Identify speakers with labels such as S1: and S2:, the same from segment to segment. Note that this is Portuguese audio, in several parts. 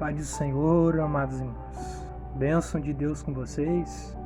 S1: Pai do Senhor, amados irmãos, bênção de Deus com vocês,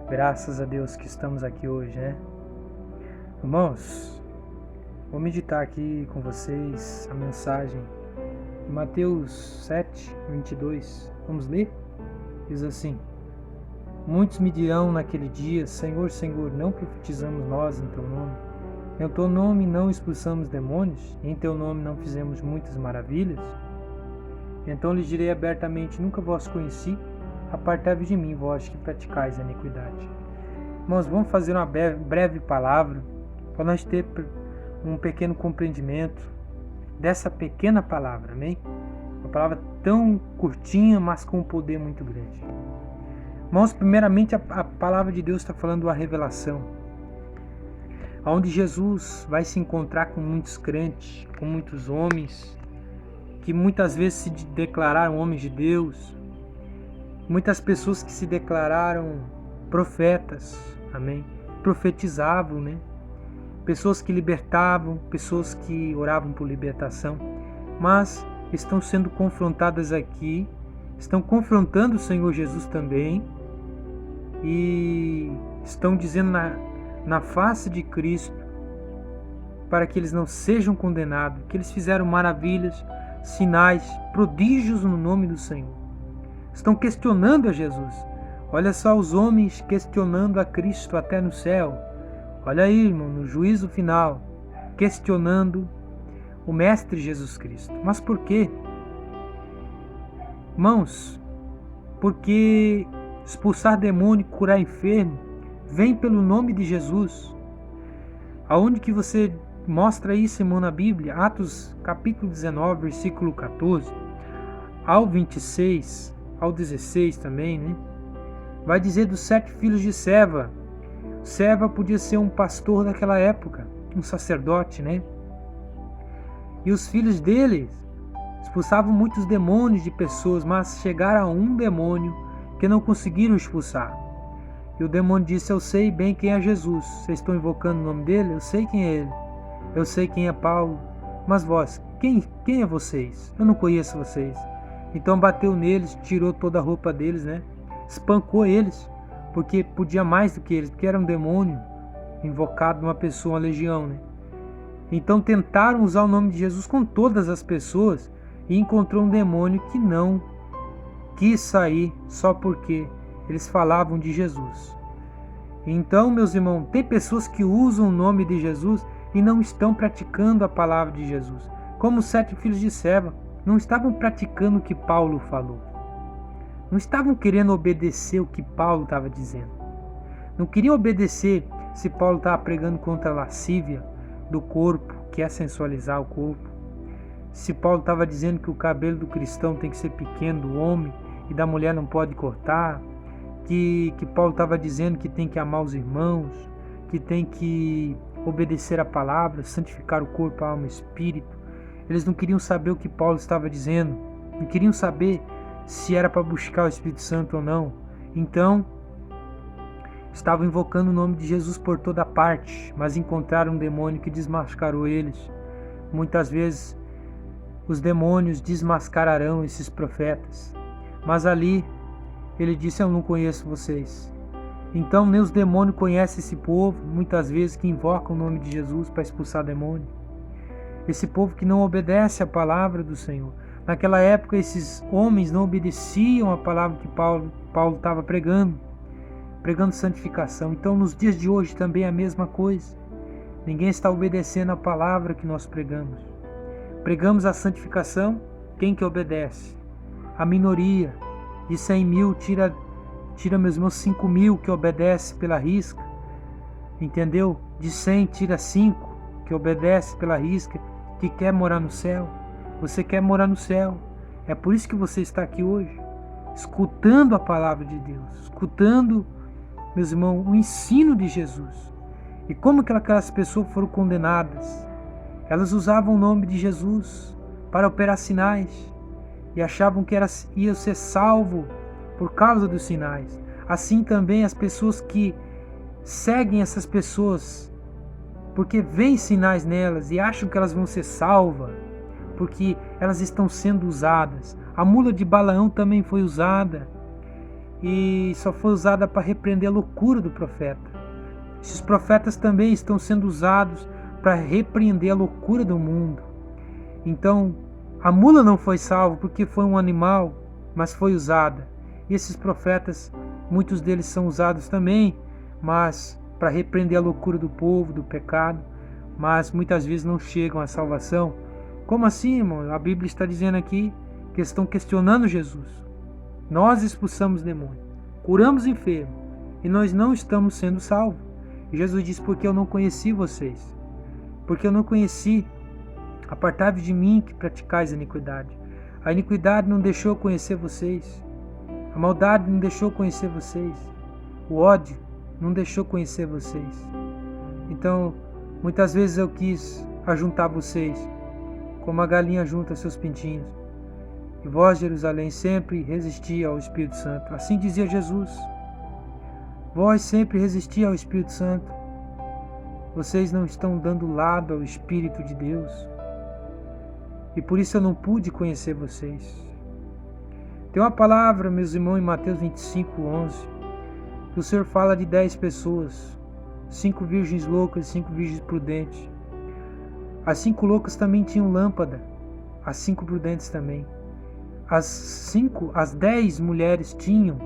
S1: graças a Deus que estamos aqui hoje, né? Irmãos, vou meditar aqui com vocês a mensagem de Mateus 7, 22, vamos ler? Diz assim: Muitos me dirão naquele dia, Senhor, Senhor, não profetizamos nós em Teu nome? Em Teu nome não expulsamos demônios? Em Teu nome não fizemos muitas maravilhas? Então lhes direi abertamente, nunca vos conheci, apartai-vos de mim, vós que praticais a iniquidade. Irmãos, vamos fazer uma breve palavra, para nós ter um pequeno compreendimento dessa pequena palavra, amém? Uma palavra tão curtinha, mas com um poder muito grande. Irmãos, primeiramente a palavra de Deus está falando da revelação, onde Jesus vai se encontrar com muitos crentes, com muitos homens, que muitas vezes se declararam homens de Deus, muitas pessoas que se declararam profetas, amém? Profetizavam, né? Pessoas que libertavam, pessoas que oravam por libertação, mas estão sendo confrontadas aqui, estão confrontando o Senhor Jesus também, e estão dizendo na face de Cristo, para que eles não sejam condenados, que eles fizeram maravilhas, sinais, prodígios no nome do Senhor. Estão questionando a Jesus. Olha só os homens questionando a Cristo até no céu. Olha aí, irmão, no juízo final, questionando o Mestre Jesus Cristo. Mas por quê? Irmãos, porque expulsar demônio, curar enfermo, vem pelo nome de Jesus. Aonde que você mostra isso, irmão, na Bíblia? Atos capítulo 19, versículo 14 ao 26, ao 16 também, né? Vai dizer dos 7 filhos de Seva. Seva podia ser um pastor daquela época, um sacerdote, né? E os filhos dele expulsavam muitos demônios de pessoas, mas chegaram a um demônio que não conseguiram expulsar. E o demônio disse, eu sei bem quem é Jesus. Vocês estão invocando o nome dele? Eu sei quem é ele. Eu sei quem é Paulo. Mas vós, quem é vocês? Eu não conheço vocês. Então bateu neles, tirou toda a roupa deles, né? Espancou eles, porque podia mais do que eles, porque era um demônio invocado numa pessoa, uma legião, né? Então tentaram usar o nome de Jesus com todas as pessoas e encontrou um demônio que não quis sair só porque eles falavam de Jesus. Então, meus irmãos, tem pessoas que usam o nome de Jesus e não estão praticando a palavra de Jesus. Como os 7 filhos de Seva, não estavam praticando o que Paulo falou. Não estavam querendo obedecer o que Paulo estava dizendo. Não queriam obedecer se Paulo estava pregando contra a lascívia do corpo, que é sensualizar o corpo. Se Paulo estava dizendo que o cabelo do cristão tem que ser pequeno, do homem, e da mulher não pode cortar. Que Paulo estava dizendo que tem que amar os irmãos, que tem que obedecer a palavra, santificar o corpo, a alma e o espírito. Eles não queriam saber o que Paulo estava dizendo, não queriam saber se era para buscar o Espírito Santo ou não. Então, estavam invocando o nome de Jesus por toda parte, mas encontraram um demônio que desmascarou eles. Muitas vezes, os demônios desmascararão esses profetas, mas ali, ele disse, eu não conheço vocês. Então nem os demônios conhecem esse povo, muitas vezes que invoca o nome de Jesus para expulsar demônio. Esse povo que não obedece à palavra do Senhor. Naquela época esses homens não obedeciam à palavra que Paulo estava pregando santificação. Então nos dias de hoje também é a mesma coisa. Ninguém está obedecendo à palavra que nós pregamos. Pregamos a santificação, quem que obedece? A minoria. De 100 mil, tira meus irmãos 5 mil que obedece pela risca, entendeu? De 100 tira 5 que obedece pela risca, que quer morar no céu. Você quer morar no céu, é por isso que você está aqui hoje, escutando a palavra de Deus, escutando, meus irmãos, o ensino de Jesus. E como que aquelas pessoas foram condenadas? Elas usavam o nome de Jesus para operar sinais, e achavam que ia ser salvo por causa dos sinais. Assim também as pessoas que seguem essas pessoas porque veem sinais nelas e acham que elas vão ser salvas, porque elas estão sendo usadas. A mula de Balaão também foi usada, e só foi usada para repreender a loucura do profeta. Esses profetas também estão sendo usados para repreender a loucura do mundo. Então, a mula não foi salva porque foi um animal, mas foi usada. E esses profetas, muitos deles são usados também, mas para repreender a loucura do povo, do pecado, mas muitas vezes não chegam à salvação. Como assim, irmão? A Bíblia está dizendo aqui que estão questionando Jesus. Nós expulsamos demônio, curamos enfermo, e nós não estamos sendo salvos. E Jesus diz: porque eu não conheci vocês, porque eu não conheci. Apartai-vos de mim que praticais a iniquidade. A iniquidade não deixou eu conhecer vocês. A maldade não deixou eu conhecer vocês. O ódio não deixou eu conhecer vocês. Então, muitas vezes eu quis ajuntar vocês, como a galinha junta seus pintinhos. E vós, Jerusalém, sempre resisti ao Espírito Santo. Assim dizia Jesus. Vós sempre resisti ao Espírito Santo. Vocês não estão dando lado ao Espírito de Deus. E por isso eu não pude conhecer vocês. Tem uma palavra, meus irmãos, em Mateus 25:11, que o Senhor fala de 10 pessoas, 5 virgens loucas e 5 virgens prudentes. As 5 loucas também tinham lâmpada, as 5 prudentes também. As 10 mulheres tinham,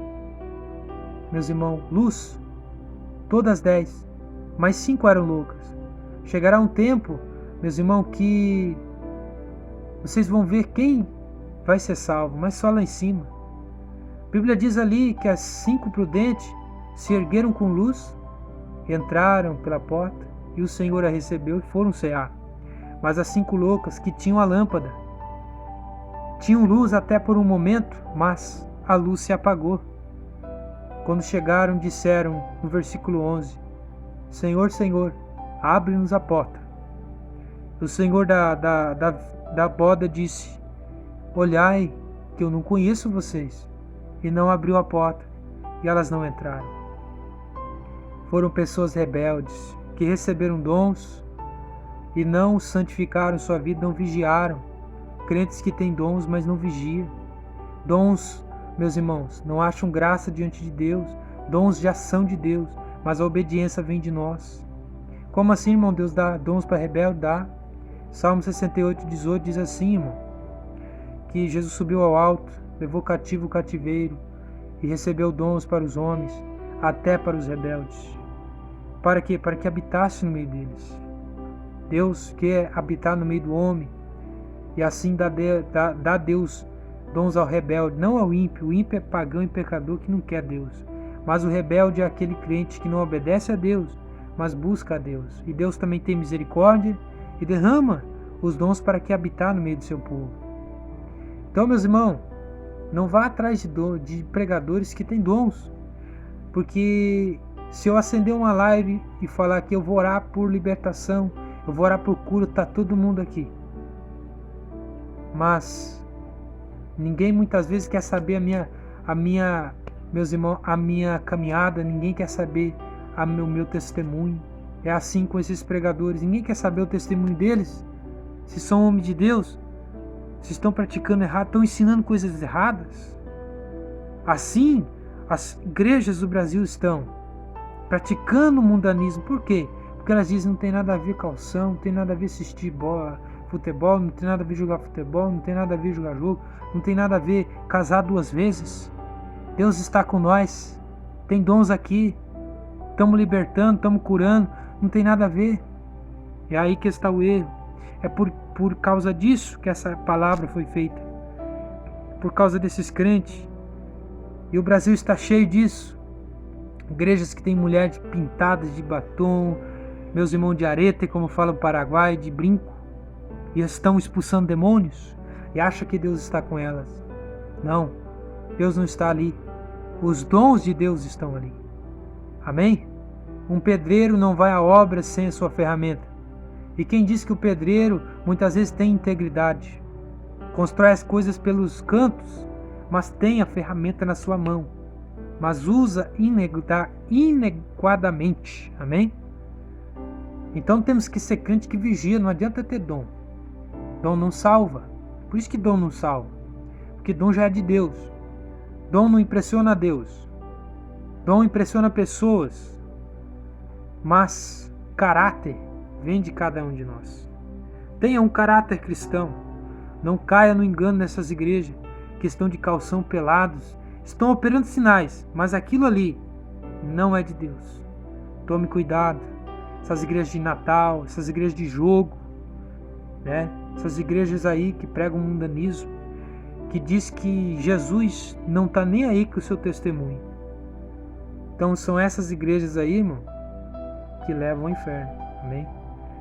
S1: meus irmãos, luz, todas 10, mas 5 eram loucas. Chegará um tempo, meus irmãos, que vocês vão ver quem vai ser salvo, mas só lá em cima. A Bíblia diz ali que as 5 prudentes se ergueram com luz, entraram pela porta e o Senhor a recebeu e foram cear. Mas as 5 loucas que tinham a lâmpada, tinham luz até por um momento, mas a luz se apagou. Quando chegaram, disseram no versículo 11: Senhor, Senhor, abre-nos a porta. O Senhor da boda disse: olhai, que eu não conheço vocês. E não abriu a porta, e elas não entraram. Foram pessoas rebeldes, que receberam dons e não santificaram sua vida, não vigiaram. Crentes que têm dons, mas não vigiam. Dons, meus irmãos, não acham graça diante de Deus. Dons já são de Deus, mas a obediência vem de nós. Como assim, irmão? Deus dá dons para rebelde? Dá. Salmo 68:18 diz assim, irmão, que Jesus subiu ao alto, levou cativo o cativeiro e recebeu dons para os homens, até para os rebeldes. Para quê? Para que habitasse no meio deles. Deus quer habitar no meio do homem, e assim dá Deus dons ao rebelde, não ao ímpio. O ímpio é pagão e pecador que não quer Deus. Mas o rebelde é aquele crente que não obedece a Deus, mas busca a Deus. E Deus também tem misericórdia e derrama os dons para que habitar no meio do seu povo. Então, meus irmãos, não vá atrás de pregadores que têm dons. Porque se eu acender uma live e falar que eu vou orar por libertação, eu vou orar por cura, está todo mundo aqui. Mas ninguém muitas vezes quer saber meus irmãos, a minha caminhada, ninguém quer saber o meu testemunho. É assim com esses pregadores, ninguém quer saber o testemunho deles. Se são homens de Deus, se estão praticando errado, estão ensinando coisas erradas. Assim, as igrejas do Brasil estão praticando o mundanismo. Por quê? Porque elas dizem que não tem nada a ver calção, não tem nada a ver assistir futebol, não tem nada a ver jogar futebol, não tem nada a ver jogar jogo, não tem nada a ver casar 2 vezes. Deus está com nós, tem dons aqui, estamos libertando, estamos curando, não tem nada a ver. É aí que está o erro. É por causa disso que essa palavra foi feita, por causa desses crentes. E o Brasil está cheio disso. Igrejas que têm mulheres pintadas de batom, meus irmãos, de areta, como fala o Paraguai, de brinco, e estão expulsando demônios e acham que Deus está com elas. Não, Deus não está ali. Os dons de Deus estão ali. Amém? Um pedreiro não vai à obra sem a sua ferramenta. E quem diz que o pedreiro muitas vezes tem integridade, constrói as coisas pelos cantos, mas tem a ferramenta na sua mão, mas usa inadequadamente. Amém? Então temos que ser crente que vigia, não adianta ter dom. Dom não salva. Por isso que dom não salva. porque dom já é de Deus. Dom não impressiona a Deus. Dom impressiona pessoas, mas caráter vem de cada um de nós. Tenha um caráter cristão. Não caia no engano dessas igrejas que estão de calção pelados, estão operando sinais, mas aquilo ali não é de Deus. Tome cuidado. Essas igrejas de Natal, essas igrejas de jogo, né? Essas igrejas aí que pregam mundanismo, que diz que Jesus não está nem aí com o seu testemunho. Então são essas igrejas aí, irmão, que levam ao inferno, amém?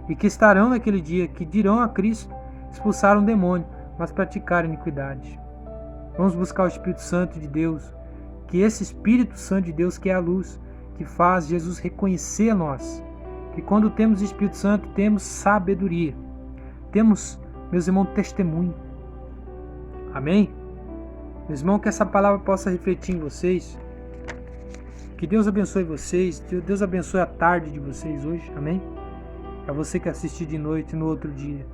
S1: E que estarão naquele dia, que dirão a Cristo, expulsaram o demônio, mas praticaram iniquidade. Vamos buscar o Espírito Santo de Deus, que esse Espírito Santo de Deus, que é a luz, que faz Jesus reconhecer a nós, que quando temos o Espírito Santo, temos sabedoria, temos, meus irmãos, testemunho. Amém? Meus irmãos, que essa palavra possa refletir em vocês. Que Deus abençoe vocês. Que Deus abençoe a tarde de vocês hoje. Amém? É você que assistiu de noite no outro dia.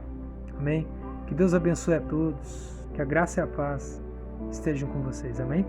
S1: Amém? Que Deus abençoe a todos. Que a graça e a paz estejam com vocês. Amém?